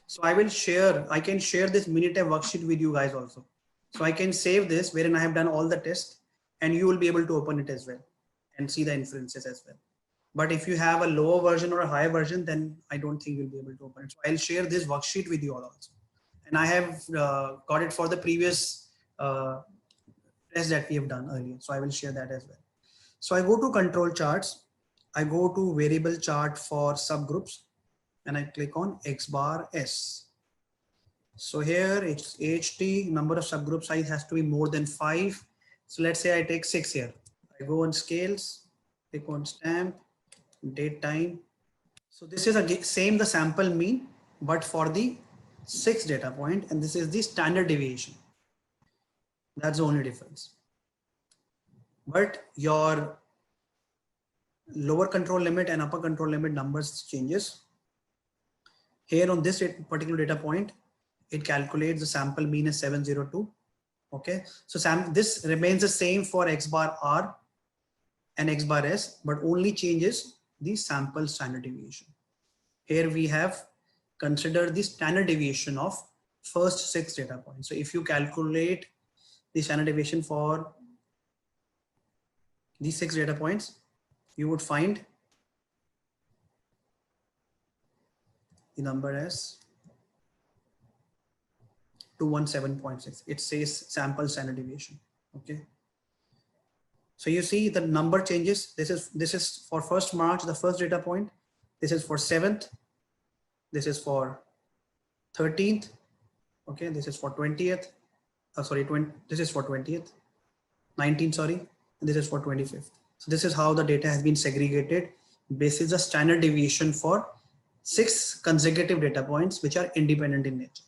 So I can share this Minitab worksheet with you guys also. So I can save this wherein I have done all the tests, and you will be able to open it as well and see the inferences as well. But if you have a lower version or a higher version, then I don't think you'll be able to open it. So I'll share this worksheet with you all also. And I have got it for the previous test that we have done earlier. So I will share that as well. So I go to control charts. I go to variable chart for subgroups and I click on X bar S. So here it's HT, number of subgroup size has to be more than 5. So let's say I take 6 here. I go on scales, click on stamp, date time. So this is again same the sample mean, but for the 6 data point, and this is the standard deviation. That's the only difference. But your lower control limit and upper control limit numbers changes. Here on this particular data point, it calculates the sample mean as 702. Okay, so this remains the same for X bar R and X bar S, but only changes the sample standard deviation. Here we have considered the standard deviation of first 6 data points. So if you calculate the standard deviation for these 6 data points, you would find the number as 217.6. It says sample standard deviation. Okay. So you see the number changes. This is for 1st March, the first data point. This is for 7th. This is for 13th. Okay. This is for 20th. This is for 20th. 19th, sorry. And this is for 25th. So this is how the data has been segregated based on the standard deviation for 6 consecutive data points, which are independent in nature.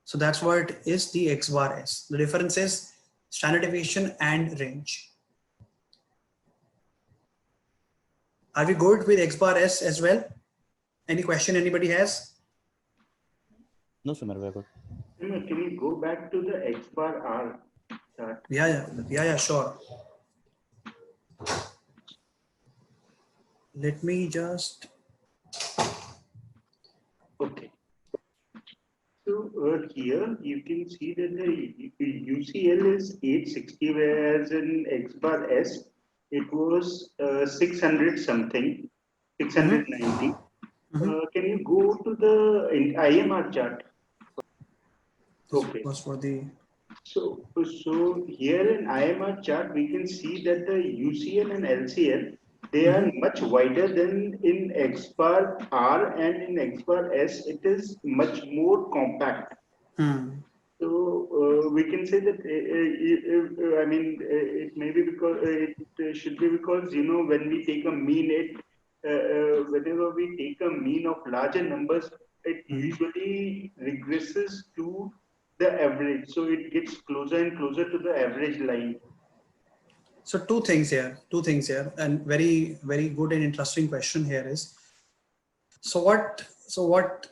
So that's what is the X bar S. The difference is standard deviation and range. Are we good with X bar S as well? Any question anybody has? No, sir, we're good. Can you go back to the X bar R chart? Yeah, sure. Let me just. Okay. So here you can see that the UCL is 860, whereas in X bar S it was 600 something, 690. Can you go to the IMR chart? Okay. Was for the. So here in IMR chart we can see that the UCL and LCL, they are much wider than in X bar R, and in X bar S it is much more compact. So we can say that I mean it may be because it should be because, you know, when we take a mean, whenever we take a mean of larger numbers, it usually regresses to the average, so it gets closer and closer to the average line. So two things here, and very good and interesting question here is, so what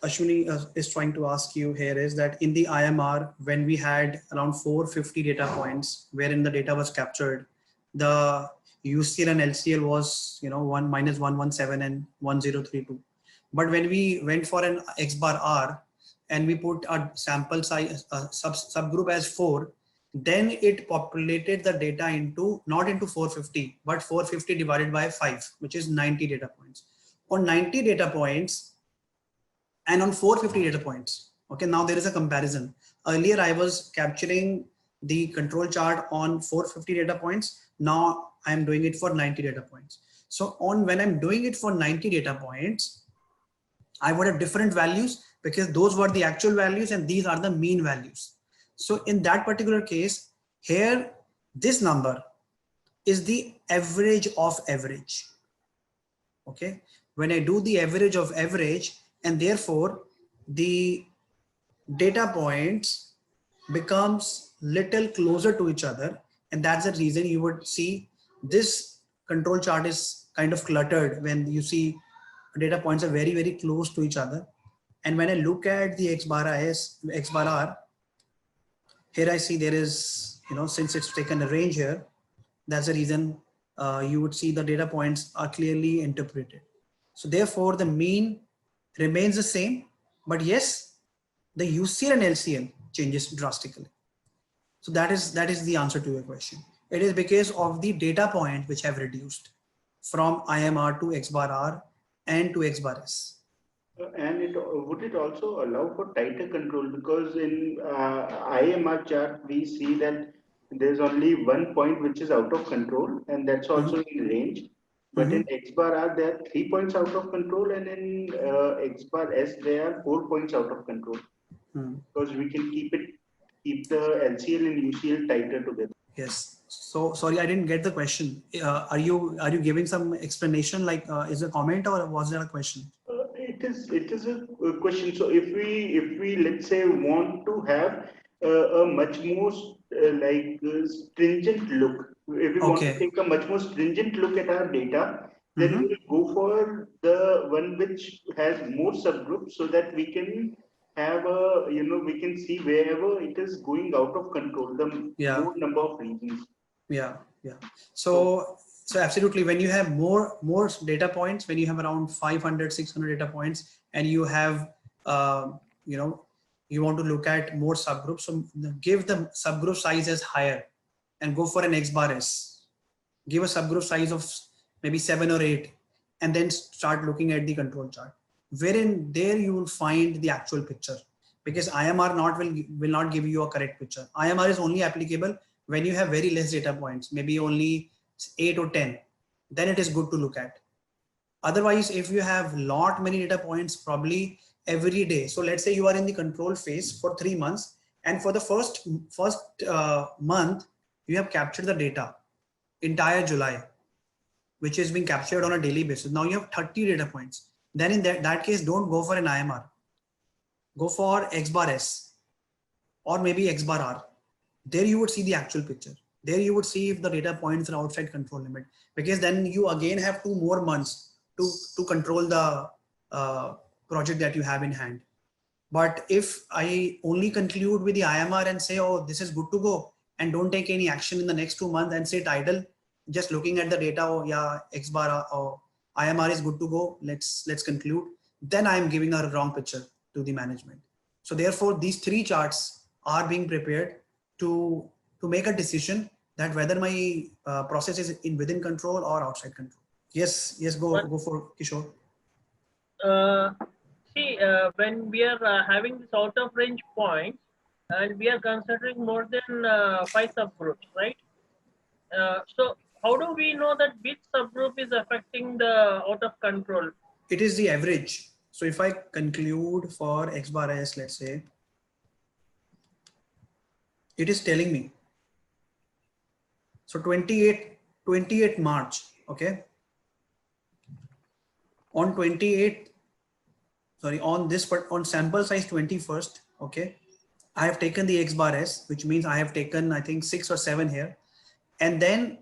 Ashwini is trying to ask you here is that in the IMR, when we had around 450 data points wherein the data was captured, the UCL and LCL was, you know, 117 and 1032. But when we went for an X bar R and we put a sample size subgroup as 4, then it populated the data into not into 450, but 450 divided by 5, which is 90 data points. On 90 data points and on 450 data points. Okay, now there is a comparison. Earlier I was capturing the control chart on 450 data points. Now I am doing it for 90 data points. So when I'm doing it for 90 data points, I would have different values because those were the actual values and these are the mean values. So in that particular case, here, this number is the average of average. Okay. When I do the average of average, and therefore the data points becomes little closer to each other. And that's the reason you would see this control chart is kind of cluttered when you see data points are very close to each other. And when I look at the X bar R, here I see there is, you know, since it's taken a range here, that's the reason you would see the data points are clearly interpreted. So therefore the mean remains the same, but yes, the UCL and LCL changes drastically. So that is the answer to your question. It is because of the data point which have reduced from IMR to X bar R and to X bar S. And would it also allow for tighter control? Because in IMR chart, we see that there's only one point which is out of control, and that's also in range. But in X bar R, there are 3 points out of control, and in X bar S, there are 4 points out of control. Because we can keep the LCL and UCL tighter together. Yes. So sorry, I didn't get the question. Are you giving some explanation? Like, is it a comment or was there a question? It is a question. So if we let's say want to have a much more stringent look, if we want to take a much more stringent look at our data, then we will go for the one which has more subgroups, so that we can have a we can see wherever it is going out of control, the more number of regions. Yeah. So absolutely, when you have more data points, when you have around 500, 600 data points, and you have you want to look at more subgroups, so give the subgroup size as higher and go for an X bar S. Give a subgroup size of maybe 7 or 8, and then start looking at the control chart, wherein there you will find the actual picture, because IMR will not give you a correct picture. IMR is only applicable when you have very less data points, maybe only 8 or 10, then it is good to look at. Otherwise, if you have many data points, probably every day. So let's say you are in the control phase for 3 months, and for the first month, you have captured the data, entire July, which is being captured on a daily basis. Now you have 30 data points. Then in that case, don't go for an IMR. Go for X bar S or maybe X bar R. There you would see the actual picture. There you would see if the data points are outside control limit, because then you again have 2 more months to control the project that you have in hand. But if I only conclude with the IMR and say, oh, this is good to go, and don't take any action in the next 2 months and sit idle, just looking at the data, oh yeah, X bar or IMR is good to go, let's conclude, then I am giving a wrong picture to the management. So therefore, these 3 charts are being prepared to make a decision that whether my process is within control or outside control. Yes, go for Kishore. When we are having this out of range points, and we are considering more than 5 subgroups, right? So how do we know that which subgroup is affecting the out of control? It is the average. So if I conclude for X bar S, let's say, it is telling me, so 28 March, okay, on 28, sorry, on sample size 21st, okay, I have taken the X bar S, which means I have taken, I think 6 or 7 here, and then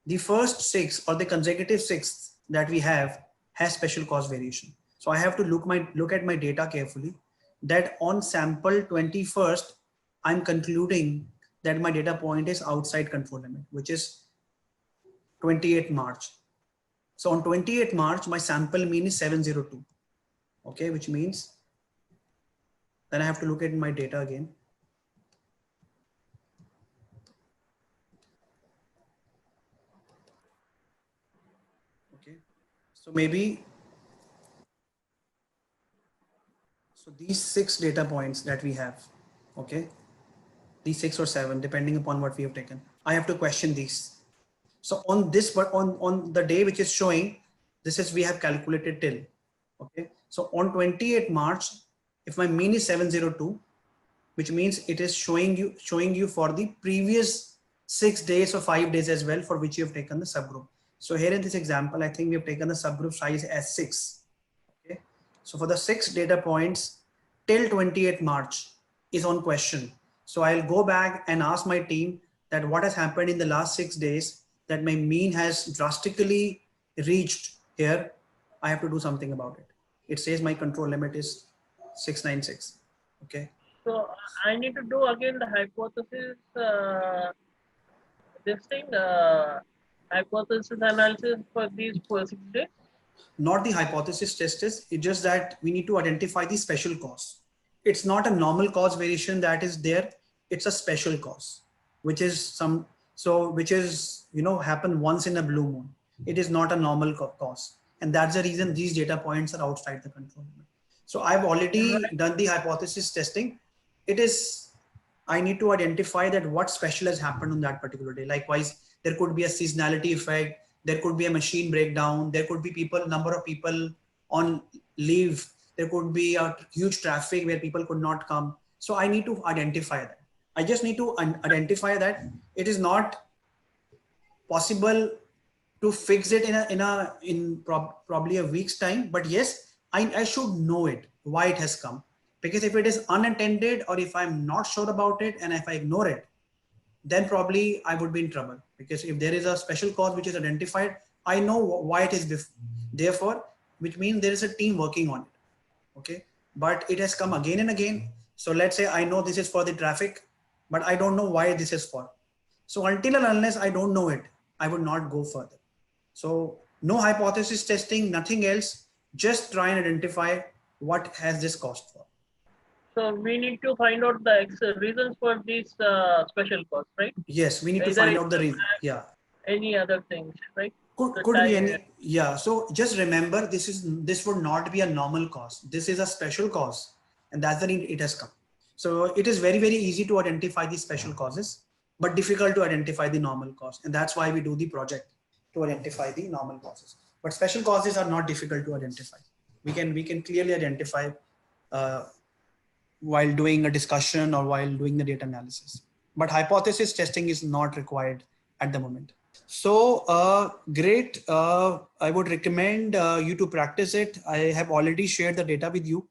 the first 6 or the consecutive 6 that we have has special cause variation. So I have to look at my data carefully, that on sample 21st, I'm concluding that my data point is outside control limit, which is 28 March. So on 28 March, my sample mean is 702. Okay, which means then I have to look at my data again. Okay, so maybe, so these 6 data points that we have, okay, these 6 or 7, depending upon what we have taken, I have to question these. So on this, but on the day which is showing, this is we have calculated till, okay. So on 28 March, if my mean is 702, which means it is showing you for the previous 6 days or 5 days as well, for which you have taken the subgroup. So here in this example, I think we have taken the subgroup size as 6. Okay. So for the 6 data points till 28 March is on question. So I'll go back and ask my team that what has happened in the last 6 days, that my mean has drastically reached here. I have to do something about it. It says my control limit is 696. Okay. So I need to do again the hypothesis, hypothesis analysis for these 6 days. Not the hypothesis test is, it's just that we need to identify the special cause. it's not a normal cause variation that is there. It's a special cause, which is happen once in a blue moon. It is not a normal cause. And that's the reason these data points are outside the control limit. So I've already done the hypothesis testing. I need to identify that what special has happened on that particular day. Likewise, there could be a seasonality effect. There could be a machine breakdown. There could be number of people on leave. There could be a huge traffic where people could not come. So I need to identify that. I just need to identify that it is not possible to fix it in probably a week's time. But yes, I should know it, why it has come. Because if it is unattended, or if I'm not sure about it and if I ignore it, then probably I would be in trouble. Because if there is a special cause which is identified, I know why it is therefore, which means there is a team working on it. Okay, but it has come again and again. So let's say I know this is for the traffic, but I don't know why this is for. So until and unless I don't know it, I would not go further. So no hypothesis testing, nothing else. Just try and identify what has this cost for. So we need to find out the reasons for this special cause, right? Yes, we need to find out the reason. Yeah. Any other things, right? Could be any. Yeah. So just remember, this would not be a normal cause. This is a special cause, and that's the reason it has come. So it is very, very easy to identify the special causes, but difficult to identify the normal cause, and that's why we do the project, to identify the normal causes. But special causes are not difficult to identify. We can clearly identify while doing a discussion or while doing the data analysis. But hypothesis testing is not required at the moment. So great. I would recommend you to practice it. I have already shared the data with you.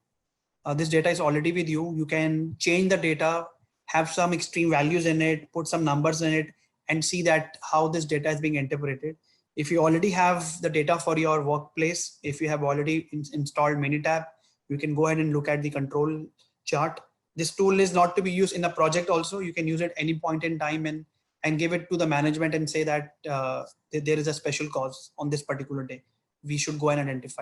This data is already with you. You can change the data, have some extreme values in it, put some numbers in it, and see that how this data is being interpreted. If you already have the data for your workplace, if you have already installed Minitab, you can go ahead and look at the control chart. This tool is not to be used in a project also. You can use it any point in time and give it to the management and say that there is a special cause on this particular day. We should go and identify.